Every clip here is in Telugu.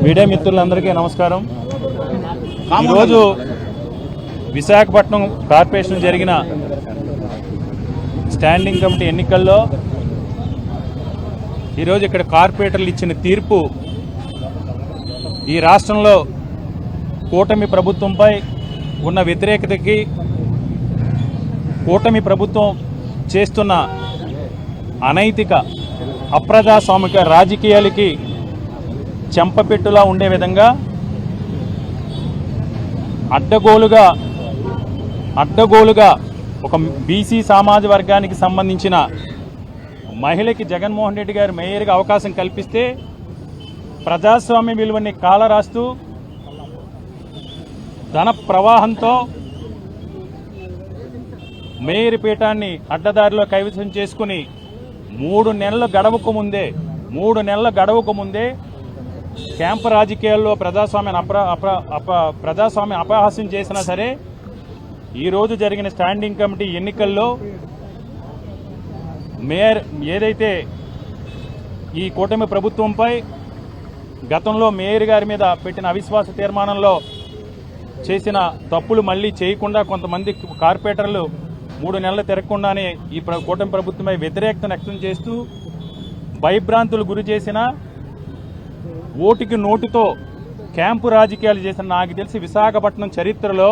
మీడియా మిత్రులందరికీ నమస్కారం. ఈరోజు విశాఖపట్నం కార్పొరేషన్ జరిగిన స్టాండింగ్ కమిటీ ఎన్నికల్లో ఈరోజు ఇక్కడ కార్పొరేటర్లు ఇచ్చిన తీర్పు ఈ రాష్ట్రంలో కూటమి ప్రభుత్వంపై ఉన్న వ్యతిరేకతకి, కూటమి ప్రభుత్వం చేస్తున్న అనైతిక అప్రజాస్వామిక రాజకీయాలకి చెంపపెట్టులా ఉండే విధంగా అడ్డగోలుగా ఒక బీసీ సమాజ వర్గానికి సంబంధించిన మహిళకి జగన్మోహన్ రెడ్డి గారు మేయర్గా అవకాశం కల్పిస్తే ప్రజాస్వామ్య విలువని కాలరాస్తూ ధన ప్రవాహంతో మేయర్ పీఠాన్ని అడ్డదారిలో కైవసం చేసుకుని 3 నెలల గడవకు ముందే క్యాంపు రాజకీయాల్లో ప్రజాస్వామ్య అపహాస్యం చేసినా సరే ఈరోజు జరిగిన స్టాండింగ్ కమిటీ ఎన్నికల్లో మేయర్ ఏదైతే ఈ కూటమి ప్రభుత్వంపై గతంలో మేయర్ గారి మీద పెట్టిన అవిశ్వాస తీర్మానంలో చేసిన తప్పులు మళ్లీ చేయకుండా కొంతమంది కార్పొరేటర్లు 3 నెలలు తిరగకుండానే ఈ కూటమి ప్రభుత్వమై వ్యతిరేకత వ్యక్తం చేస్తూ భయభ్రాంతులు గురి చేసిన, ఓటుకి నోటుతో క్యాంపు రాజకీయాలు చేసిన, నాకు తెలిసి విశాఖపట్నం చరిత్రలో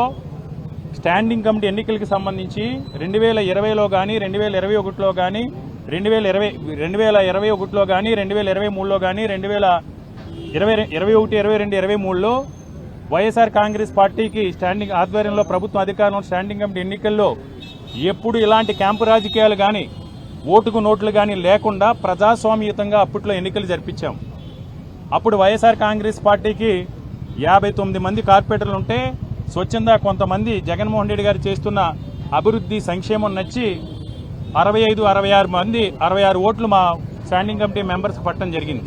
స్టాండింగ్ కమిటీ ఎన్నికలకు సంబంధించి 2020లో కానీ 2021లో కానీ 2021లో కానీ 2023లో కానీ 2021, 22, 23లో వైఎస్ఆర్ కాంగ్రెస్ పార్టీకి స్టాండింగ్ ఆధ్వర్యంలో ప్రభుత్వం అధికారంలో స్టాండింగ్ కమిటీ ఎన్నికల్లో ఎప్పుడు ఇలాంటి క్యాంపు రాజకీయాలు కానీ ఓటుకు నోట్లు కానీ లేకుండా ప్రజాస్వామ్యయుతంగా అప్పట్లో ఎన్నికలు జరిపించాం. అప్పుడు వైఎస్ఆర్ కాంగ్రెస్ పార్టీకి 59 మంది కార్పొరేటర్లు ఉంటే స్వచ్ఛంద కొంతమంది జగన్మోహన్ రెడ్డి గారు చేస్తున్న అభివృద్ధి సంక్షేమం నచ్చి 66 ఓట్లు మా స్టాండింగ్ కమిటీ మెంబర్స్ పట్టడం జరిగింది.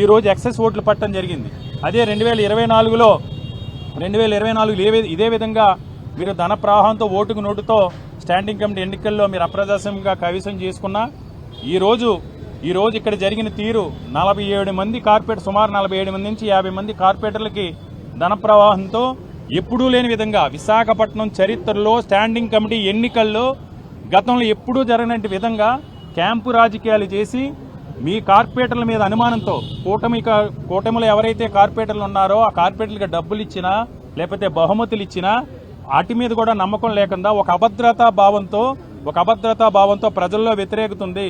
ఈరోజు ఎక్సెస్ ఓట్లు పట్టడం జరిగింది. అదే 2024లో ఇదే విధంగా మీరు ధన ప్రవాహంతో ఓటుకు నోటుతో స్టాండింగ్ కమిటీ ఎన్నికల్లో మీరు అప్రజాస్వామ్యంగా కైవసం చేసుకున్నా ఈరోజు ఇక్కడ జరిగిన తీరు 47 మంది కార్పొరేటర్, సుమారు 47 మంది నుంచి 50 మంది కార్పొరేటర్లకి ధన ప్రవాహంతో ఎప్పుడూ లేని విధంగా విశాఖపట్నం చరిత్రలో స్టాండింగ్ కమిటీ ఎన్నికల్లో గతంలో ఎప్పుడూ జరగనటువంటి విధంగా క్యాంపు రాజకీయాలు చేసి మీ కార్పొరేటర్ల మీద అనుమానంతో కూటమిలో ఎవరైతే కార్పొరేటర్లు ఉన్నారో ఆ కార్పొరేటర్లకు డబ్బులు ఇచ్చినా లేకపోతే బహుమతులు ఇచ్చినా వాటి మీద కూడా నమ్మకం లేకుండా ఒక అభద్రతా భావంతో ప్రజల్లో వ్యతిరేకత ఉంది.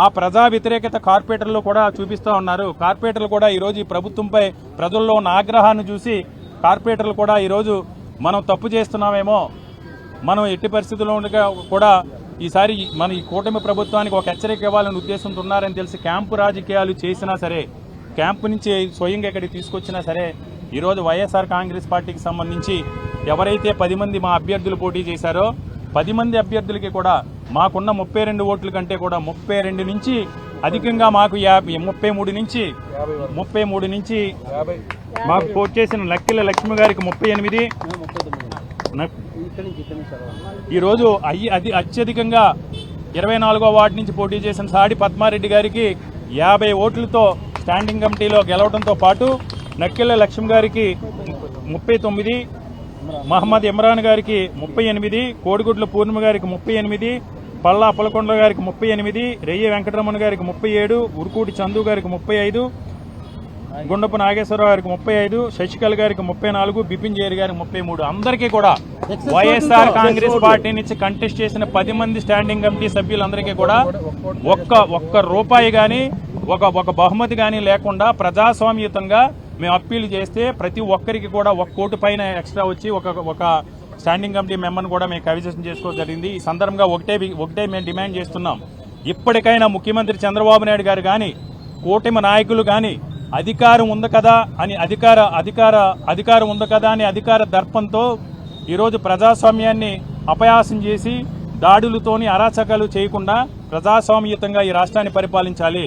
ఆ ప్రజా వ్యతిరేకత కార్పొరేటర్లు కూడా చూపిస్తూ ఉన్నారు. కార్పొరేటర్లు కూడా ఈరోజు ఈ ప్రభుత్వంపై ప్రజల్లో ఉన్న ఆగ్రహాన్ని చూసి కార్పొరేటర్లు కూడా ఈరోజు మనం తప్పు చేస్తున్నామేమో, మనం ఎట్టి పరిస్థితుల్లో కూడా ఈసారి మన ఈ కూటమి ప్రభుత్వానికి ఒక హెచ్చరిక ఇవ్వాలని ఉద్దేశంతో ఉన్నారని తెలిసి క్యాంపు రాజకీయాలు చేసినా సరే, క్యాంపు నుంచి స్వయంగా ఇక్కడికి తీసుకొచ్చినా సరే ఈరోజు వైఎస్ఆర్ కాంగ్రెస్ పార్టీకి సంబంధించి ఎవరైతే 10 మంది మా అభ్యర్థులు పోటీ చేశారో 10 మంది అభ్యర్థులకి కూడా మాకున్న 32 ఓట్ల కంటే కూడా 32 నుంచి అధికంగా మాకు 33 నుంచి మాకు పోటీ చేసిన లక్కిల లక్ష్మి గారికి 38, ఈరోజు అత్యధికంగా 24వ వార్డు నుంచి పోటీ చేసిన సాడి పద్మారెడ్డి గారికి 50 ఓట్లతో స్టాండింగ్ కమిటీలో గెలవడంతో పాటు నక్కిల లక్ష్మి గారికి 39, మహమ్మద్ ఇమ్రాన్ గారికి 38, కోడిగుడ్ల పూర్ణిమ గారికి 38, పల్లా అప్పలకొండ గారికి 38, రెయ్య వెంకటరమణ గారికి 37, ఉరుకూటి చందు గారికి 35, గుండపు నాగేశ్వరరావు గారికి 35, శశికళ గారికి 34, బిపిన్ జేరి గారికి 33. అందరికీ కూడా వైఎస్ఆర్ కాంగ్రెస్ పార్టీ నుంచి కంటెస్ట్ చేసిన 10 మంది స్టాండింగ్ కమిటీ సభ్యులందరికీ కూడా ఒక్క రూపాయి కానీ ఒక బహుమతి కానీ లేకుండా ప్రజాస్వామ్యయుతంగా మేము అప్పీల్ చేస్తే ప్రతి ఒక్కరికి కూడా 1 కోటి పైన ఎక్స్ట్రా వచ్చి ఒక స్టాండింగ్ కమిటీ మెంబర్ని కూడా మేము కైవసం చేసుకోవడం జరిగింది. ఈ సందర్భంగా ఒకటే మేము డిమాండ్ చేస్తున్నాం. ఇప్పటికైనా ముఖ్యమంత్రి చంద్రబాబు నాయుడు గారు కానీ కూటమి నాయకులు కానీ అధికారం ఉంది కదా అని అధికార దర్పంతో ఈరోజు ప్రజాస్వామ్యాన్ని అపయాసం చేసి దాడులతోని అరాచకాలు చేయకుండా ప్రజాస్వామ్యయుతంగా ఈ రాష్ట్రాన్ని పరిపాలించాలి.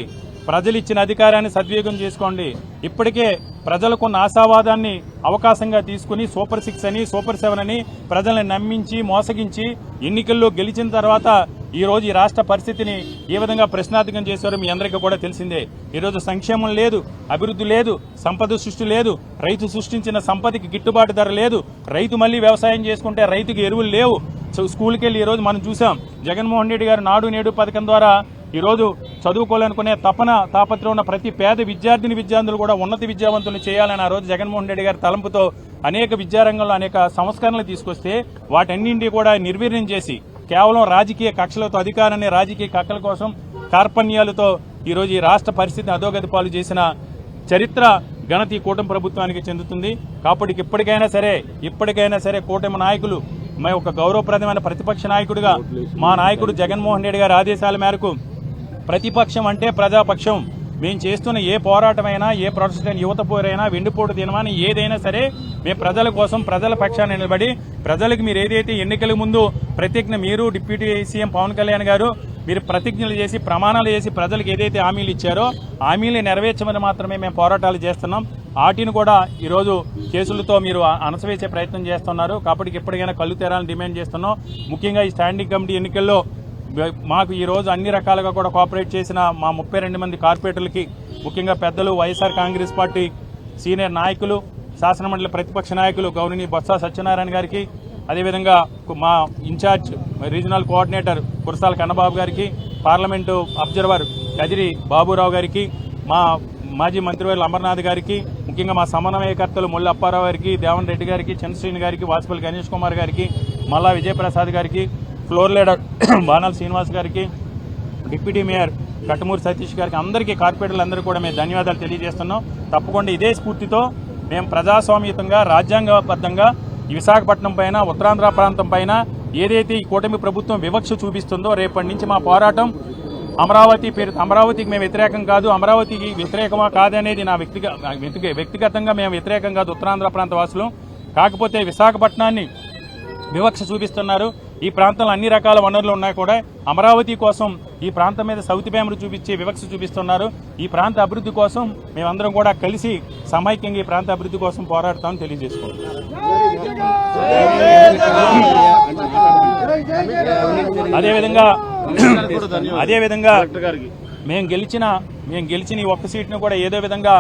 ప్రజలు ఇచ్చిన అధికారాన్ని సద్వినియోగం చేసుకోండి. ఇప్పటికే ప్రజలకున్న ఆశావాదాన్ని అవకాశంగా తీసుకుని సూపర్ 6 అని సూపర్ 7 అని ప్రజల్ని నమ్మించి మోసగించి ఎన్నికల్లో గెలిచిన తర్వాత ఈరోజు ఈ రాష్ట్ర పరిస్థితిని ఏ విధంగా ప్రశ్నార్థకం చేశారో మీ అందరికీ కూడా తెలిసిందే. ఈరోజు సంక్షేమం లేదు, అభివృద్ధి లేదు, సంపద సృష్టి లేదు, రైతు సృష్టించిన సంపదకి గిట్టుబాటు ధర లేదు, రైతు మళ్ళీ వ్యవసాయం చేసుకుంటే రైతుకి ఎరువులు లేవు. స్కూల్కి వెళ్ళి ఈరోజు మనం చూసాం జగన్మోహన్ రెడ్డి గారు నాడు నేడు పథకం ద్వారా ఈరోజు చదువుకోవాలనుకునే తాపత్రయం ఉన్న ప్రతి పేద విద్యార్థులు కూడా ఉన్నత విద్యావంతులు చేయాలని ఆ రోజు జగన్మోహన్ రెడ్డి గారి తలంపుతో అనేక విద్యారంగంలో అనేక సంస్కరణలు తీసుకొస్తే వాటన్నింటినీ కూడా నిర్వీర్యం చేసి కేవలం రాజకీయ కక్షలతో అధికారాన్ని రాజకీయ కక్షల కోసం కార్పణ్యాలతో ఈరోజు ఈ రాష్ట్ర పరిస్థితిని అధోగతి పాలు చేసిన చరిత్ర ఘనత ఈ కూటమి ప్రభుత్వానికి చెందుతుంది. కాబట్టి ఇప్పటికైనా సరే కూటమి నాయకులు మా ఒక గౌరవప్రదమైన ప్రతిపక్ష నాయకుడిగా మా నాయకుడు జగన్మోహన్ రెడ్డి గారి ఆదేశాల మేరకు ప్రతిపక్షం అంటే ప్రజాపక్షం, మేము చేస్తున్న ఏ పోరాటమైనా ఏ ప్రొటెస్ట్ అయినా యువత పోరైనా వెండిపోటు దినమని ఏదైనా సరే మేము ప్రజల కోసం ప్రజల పక్షాన్ని నిలబడి ప్రజలకు మీరు ఏదైతే ఎన్నికల ముందు ప్రతిజ్ఞ మీరు డిప్యూటీ సీఎం పవన్ కళ్యాణ్ గారు మీరు ప్రతిజ్ఞలు చేసి ప్రమాణాలు చేసి ప్రజలకు ఏదైతే హామీలు ఇచ్చారో హామీలు నెరవేర్చమని మాత్రమే మేము పోరాటాలు చేస్తున్నాం. వాటిని కూడా ఈరోజు కేసులతో మీరు అణచివేసే ప్రయత్నం చేస్తున్నారు. కాబట్టి ఎప్పటికైనా కళ్ళు తెరాలని డిమాండ్ చేస్తున్నాం. ముఖ్యంగా ఈ స్టాండింగ్ కమిటీ ఎన్నికల్లో మాకు ఈరోజు అన్ని రకాలుగా కూడా కోఆపరేట్ చేసిన మా 32 మంది కార్పొరేటర్లకి, ముఖ్యంగా పెద్దలు వైఎస్ఆర్ కాంగ్రెస్ పార్టీ సీనియర్ నాయకులు, శాసనమండలి ప్రతిపక్ష నాయకులు గౌరవనీయ బొత్స సత్యనారాయణ గారికి, అదేవిధంగా మా incharge regional coordinator Kurasala Kannababu గారికి, పార్లమెంటు అబ్జర్వర్ కదిరి బాబురావు గారికి, మా మాజీ మంత్రివర్యులు అమర్నాథ్ గారికి, ముఖ్యంగా మా సమన్వయకర్తలు ముల్ల అప్పారావు గారికి, దేవన్ రెడ్డి గారికి, చంద్రశ్రీని గారికి, వాసుపల్లి గణేష్ కుమార్ గారికి, మల్లా విజయప్రసాద్ గారికి, ఫ్లోర్ లీడర్ బాణాల శ్రీనివాస్ గారికి, డిప్యూటీ మేయర్ కట్టమూరి సతీష్ గారికి, అందరికీ కార్పొరేటర్లందరూ కూడా మేము ధన్యవాదాలు తెలియజేస్తున్నాం. తప్పకుండా ఇదే స్ఫూర్తితో మేము ప్రజాస్వామ్యతంగా రాజ్యాంగబద్ధంగా ఈ విశాఖపట్నం పైన ఉత్తరాంధ్ర ప్రాంతం పైన ఏదైతే ఈ కూటమి ప్రభుత్వం వివక్ష చూపిస్తుందో రేపటి నుంచి మా పోరాటం అమరావతికి మేము వ్యతిరేకం కాదు, అమరావతికి వ్యతిరేకమా కాదనేది నా వ్యక్తిగతంగా మేము వ్యతిరేకం కాదు ఉత్తరాంధ్ర ప్రాంత వాసులు. కాకపోతే విశాఖపట్నాన్ని వివక్ష చూపిస్తున్నారు. ఈ ప్రాంతంలో అన్ని రకాల వనరులు ఉన్నాయి కూడా అమరావతి కోసం ఈ ప్రాంతం మీద సౌతి ప్రేమలు చూపించే వివక్ష చూపిస్తున్నారు. ఈ ప్రాంత అభివృద్ధి కోసం మేమందరం కూడా కలిసి సమైక్యంగా ఈ ప్రాంత అభివృద్ధి కోసం పోరాడతామని తెలియజేసుకుంటున్నాం. అదేవిధంగా మేము గెలిచిన ఈ ఒక్క సీట్ను కూడా ఏదో విధంగా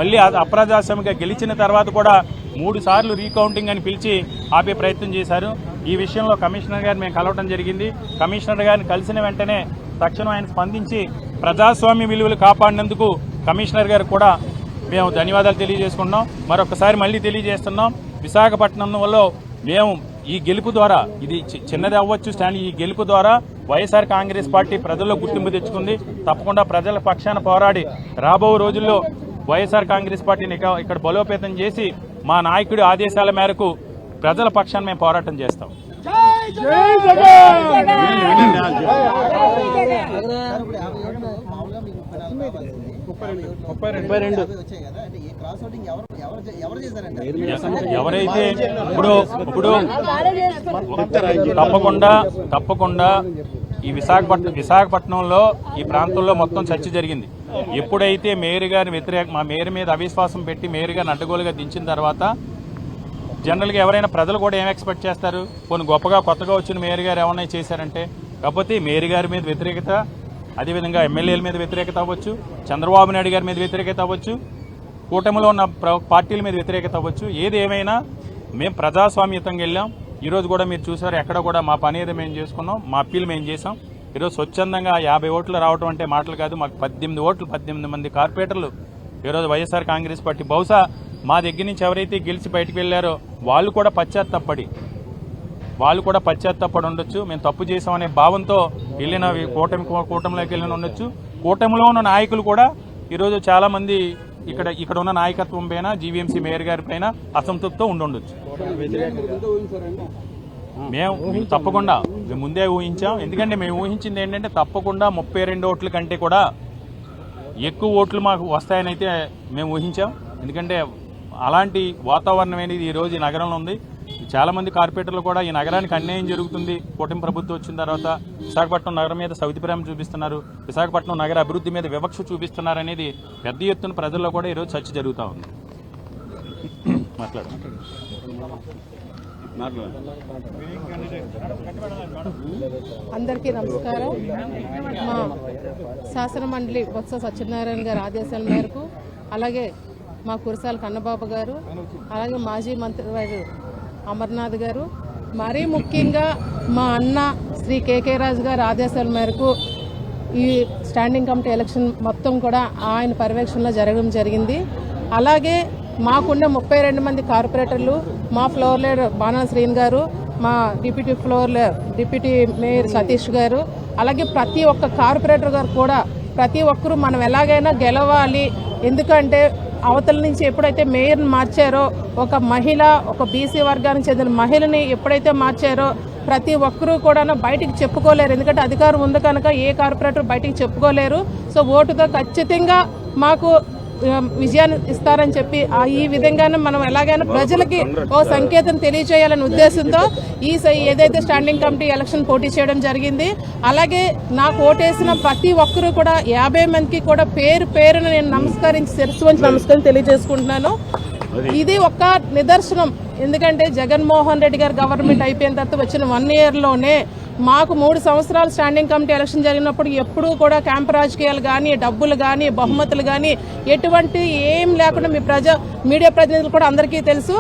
మళ్ళీ అప్రజాస్వామికంగా గెలిచిన తర్వాత కూడా 3 సార్లు రీకౌంటింగ్ అని పిలిచి ఆపే ప్రయత్నం చేశారు. ఈ విషయంలో కమిషనర్ గారిని మేము కలవడం జరిగింది. కమిషనర్ గారిని కలిసిన వెంటనే తక్షణం ఆయన స్పందించి ప్రజాస్వామ్య విలువలు కాపాడినందుకు కమిషనర్ గారికి కూడా మేము ధన్యవాదాలు తెలియజేసుకుంటున్నాం. మరొకసారి మళ్ళీ తెలియజేస్తున్నాం, విశాఖపట్నంలో మేము ఈ గెలుపు ద్వారా, ఇది చిన్నది అవ్వచ్చు స్టాండ్, ఈ గెలుపు ద్వారా వైఎస్ఆర్ కాంగ్రెస్ పార్టీ ప్రజల్లో గుర్తింపు తెచ్చుకుంది. తప్పకుండా ప్రజల పక్షాన పోరాడి రాబో రోజుల్లో వైఎస్ఆర్ కాంగ్రెస్ పార్టీని ఇక్కడ బలోపేతం చేసి మా నాయకుడి ఆదేశాల మేరకు ప్రజల పక్షాన్ని మేము పోరాటం చేస్తాం. ఎవరైతే ఇప్పుడు తప్పకుండా ఈ విశాఖపట్నంలో ఈ ప్రాంతంలో మొత్తం చర్చ జరిగింది. ఎప్పుడైతే మా మేయర్ మీద అవిశ్వాసం పెట్టి మేయర్ గారిని అడ్డగోలుగా దించిన తర్వాత జనరల్గా ఎవరైనా ప్రజలు కూడా ఏం ఎక్స్పెక్ట్ చేస్తారు? కొన్ని కొత్తగా వచ్చిన మేయర్ గారు ఏమన్నా చేశారంటే, కాకపోతే మేయర్ గారి మీద వ్యతిరేకత, అదేవిధంగా ఎమ్మెల్యేల మీద వ్యతిరేకత అవ్వచ్చు, చంద్రబాబు నాయుడు గారి మీద వ్యతిరేకత అవ్వచ్చు, కూటమిలో ఉన్న పార్టీల మీద వ్యతిరేకత అవ్వచ్చు, ఏది ఏమైనా మేము ప్రజాస్వామ్యతంగా వెళ్ళాం. ఈరోజు కూడా మీరు చూసారు, ఎక్కడ కూడా మా పని ఏదో మేము చేసుకున్నాం, మా అప్పీల్ మేము చేసాం. ఈరోజు స్వచ్ఛందంగా 50 ఓట్లు రావడం అంటే మాటలు కాదు. మాకు 18 మంది కార్పొరేటర్లు ఈరోజు వైఎస్ఆర్ కాంగ్రెస్ పార్టీ, బహుశా మా దగ్గర నుంచి ఎవరైతే గెలిచి బయటకు వెళ్లారో వాళ్ళు కూడా పశ్చాత్తాపడి ఉండొచ్చు. మేము తప్పు చేసామనే భావంతో వెళ్ళిన కూటమిలోకి వెళ్ళిన ఉండొచ్చు. కూటమిలో ఉన్న నాయకులు కూడా ఈరోజు చాలా మంది ఇక్కడ ఉన్న నాయకత్వం పైన, జీవీఎంసీ మేయర్ గారి పైన అసంతృప్తితో ఉండొచ్చు. మేము తప్పకుండా ముందే ఊహించాం. ఎందుకంటే మేము ఊహించింది ఏంటంటే తప్పకుండా 32 ఓట్ల కంటే కూడా ఎక్కువ ఓట్లు మాకు వస్తాయని అయితే మేము ఊహించాం. ఎందుకంటే అలాంటి వాతావరణం అనేది ఈరోజు ఈ నగరంలో ఉంది. చాలామంది కార్పొరేటర్లు కూడా ఈ నగరానికి అన్యాయం జరుగుతుంది, కూటమి ప్రభుత్వం వచ్చిన తర్వాత విశాఖపట్నం నగరం మీద సౌతి ప్రేమ చూపిస్తున్నారు, విశాఖపట్నం నగర అభివృద్ధి మీద వివక్ష చూపిస్తున్నారు అనేది పెద్ద ఎత్తున ప్రజల్లో కూడా ఈరోజు చర్చ జరుగుతూ ఉంది. మాట్లాడు. అందరికీ నమస్కారం. మా శాసన మండలి బొత్స సత్యనారాయణ గారి ఆదేశాల మేరకు, అలాగే మా కురసాల కన్నబాబు గారు, అలాగే మాజీ మంత్రివారు అమర్నాథ్ గారు, మరీ ముఖ్యంగా మా అన్న శ్రీ కేకే రాజు గారి ఆదేశాల మేరకు ఈ స్టాండింగ్ కమిటీ ఎలక్షన్ మొత్తం కూడా ఆయన పర్యవేక్షణలో జరగడం జరిగింది. అలాగే మాకున్న 32 మంది కార్పొరేటర్లు, మా ఫ్లోర్ లీడర్ బాణాల శ్రీన్ గారు, మా డిప్యూటీ మేయర్ సతీష్ గారు, అలాగే ప్రతి ఒక్క కార్పొరేటర్ గారు కూడా ప్రతి ఒక్కరూ మనం ఎలాగైనా గెలవాలి. ఎందుకంటే అవతల నుంచి ఎప్పుడైతే మేయర్ని మార్చారో, ఒక మహిళ, ఒక బీసీ వర్గానికి చెందిన మహిళని ఎప్పుడైతే మార్చారో ప్రతి ఒక్కరూ కూడా బయటికి చెప్పుకోలేరు. ఎందుకంటే అధికారం ఉంది కనుక ఏ కార్పొరేటర్ బయటికి చెప్పుకోలేరు. సో ఓటుతో ఖచ్చితంగా మాకు విజయాన్ని ఇస్తారని చెప్పి ఈ విధంగానే మనం ఎలాగైనా ప్రజలకి ఓ సంకేతం తెలియజేయాలనే ఉద్దేశంతో ఏదైతే స్టాండింగ్ కమిటీ ఎలక్షన్ పోటీ చేయడం జరిగింది. అలాగే నాకు ఓటేసిన ప్రతి ఒక్కరూ కూడా 50 మందికి కూడా పేరు పేరున నేను నమస్కరించి శిరస్సు వంచి నమస్కారం తెలియజేసుకుంటున్నాను. ఇది ఒక నిదర్శనం. ఎందుకంటే జగన్మోహన్ రెడ్డి గారు గవర్నమెంట్ అయిపోయిన తర్వాత వచ్చిన 1 ఇయర్లోనే మాకు 3 సంవత్సరాలు స్టాండింగ్ కమిటీ ఎలక్షన్ జరిగినప్పుడు ఎప్పుడూ కూడా క్యాంప్ రాజకీయాలు కానీ, డబ్బులు కానీ, బహుమతులు కానీ ఎటువంటి ఏం లేకుండా మీడియా ప్రతినిధులు కూడా అందరికీ తెలుసు.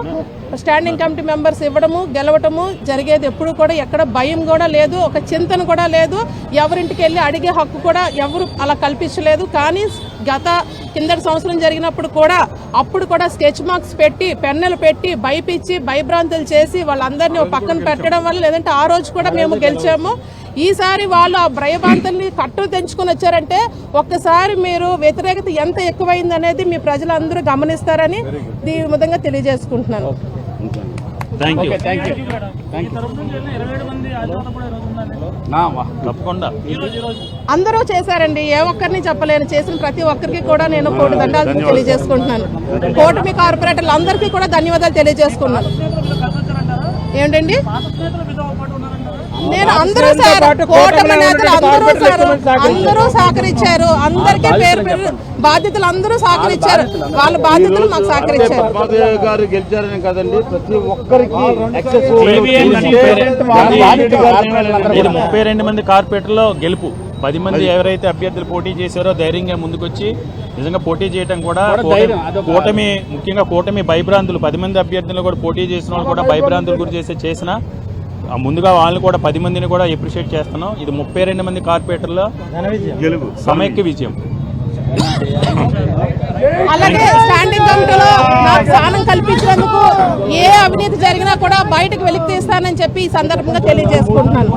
స్టాండింగ్ కమిటీ మెంబర్స్ ఇవ్వడము, గెలవటము జరిగేది. ఎప్పుడు కూడా ఎక్కడ భయం కూడా లేదు, ఒక చింతన కూడా లేదు. ఎవరింటికి వెళ్ళి అడిగే హక్కు కూడా ఎవరు అలా కల్పించలేదు. కానీ కిందటి సంవత్సరం జరిగినప్పుడు కూడా అప్పుడు కూడా స్కెచ్ మార్క్స్ పెట్టి, పెన్నులు పెట్టి, భయపిచ్చి, భయభ్రాంతులు చేసి వాళ్ళందరినీ పక్కన పెట్టడం వల్ల, లేదంటే ఆ రోజు కూడా మేము గెలిచాము. ఈసారి వాళ్ళు ఆ భయభ్రాంతుల్ని కట్టు తెంచుకుని వచ్చారంటే ఒక్కసారి మీరు వ్యతిరేకత ఎంత ఎక్కువైంది అనేది మీ ప్రజలందరూ గమనిస్తారని దీని విధంగా తెలియజేసుకుంటున్నాను. అందరూ చేశారండి, ఏ ఒక్కరిని చెప్పలేను. చేసిన ప్రతి ఒక్కరికి కూడా నేను కోటి దండాలు తెలియజేసుకుంటున్నాను. కూటమి కార్పొరేటర్లు అందరికీ కూడా ధన్యవాదాలు తెలియజేసుకున్నాను. ఏంటండి నేను అందరూ సార్, కూటమి నేతలు అందరూ సహకరించారు. అందరికీ పేరు పేరు బాధ్యతలు అందరూ సహకరించారు. వాళ్ళ బాధ్యతలు మాకు సహకరించారు. 32 మంది కార్పొరేటర్లో గెలుపు. 10 మంది ఎవరైతే అభ్యర్థులు పోటీ చేశారో ధైర్యంగా ముందుకొచ్చి నిజంగా పోటీ చేయడం కూడా కూటమి, ముఖ్యంగా కూటమి భయభ్రాంతులు 10 మంది అభ్యర్థులు కూడా పోటీ చేసిన వాళ్ళు కూడా భయభ్రాంతులు గురి చేసిన ముందుగా వాళ్ళని కూడా 10 మందిని కూడా అప్రిషియేట్ చేస్తున్నాం. ఇది 32 మంది కార్పొరేటర్ల గెలుపు, సమైక్య విజయం. అలాగే స్టాండింగ్ కమిటీలో నాకు స్థానం కల్పించినందుకు ఏ అవినీతి జరిగినా కూడా బయటకు వెలికి తీస్తానని చెప్పి ఈ సందర్భంగా తెలియజేసుకుంటున్నాను.